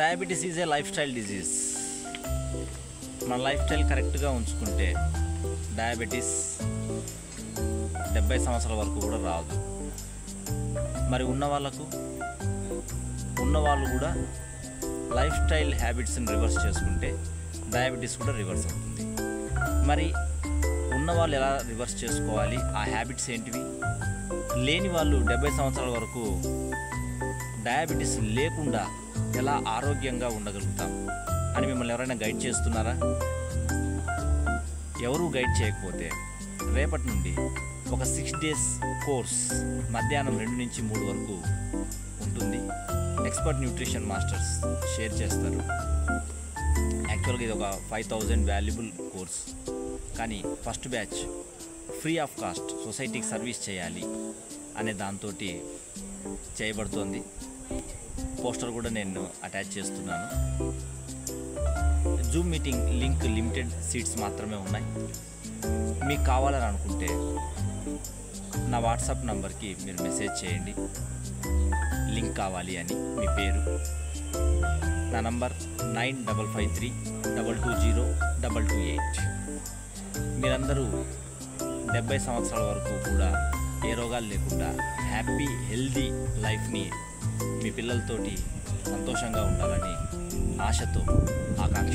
Diabetes is a life style disease. మన life style కరెక్ట్గా ఉంచుకుంటే డయాబెటీస్ 70 సంవత్సరాల వరకు కూడా రాదు. మరి ఉన్నవాళ్ళు కూడా లైఫ్ స్టైల్ హ్యాబిట్స్ని రివర్స్ చేసుకుంటే డయాబెటీస్ కూడా రివర్స్ అవుతుంది. మరి ఉన్నవాళ్ళు ఎలా రివర్స్ చేసుకోవాలి, ఆ హ్యాబిట్స్ ఏంటివి? లేని వాళ్ళు 70 సంవత్సరాల వరకు డయాబెటీస్ లేకుండా ఎలా ఆరోగ్యంగా ఉండగలుగుతాం అని మిమ్మల్ని ఎవరైనా గైడ్ చేస్తున్నారా? ఎవరూ గైడ్ చేయకపోతే రేపటి నుండి ఒక 6 days కోర్స్ మధ్యాహ్నం 2 నుంచి 3 వరకు ఉంటుంది. ఎక్స్పర్ట్ న్యూట్రిషన్ మాస్టర్స్ షేర్ చేస్తారు. యాక్చువల్గా ఇది ఒక 5000 వాల్యుబుల్ కోర్స్, కానీ first batch free of cost సొసైటీకి సర్వీస్ చేయాలి అనే దాంతో చేయబడుతోంది. పోస్టర్ కూడా నేను అటాచ్ చేస్తున్నాను. Zoom meeting link limited seats మాత్రమే ఉన్నాయి. మీకు కావాలని అనుకుంటే నా వాట్సాప్ నంబర్కి మీరు మెసేజ్ చేయండి, లింక్ కావాలి అని మీ పేరు. నా నంబర్ 9553220228. మీరందరూ 70 సంవత్సరాల వరకు కూడా ఏ రోగాలు లేకుండా హ్యాపీ హెల్దీ లైఫ్ని మీ పిల్లలతోటి సంతోషంగా ఉండాలని ఆశతో, ఆకాంక్ష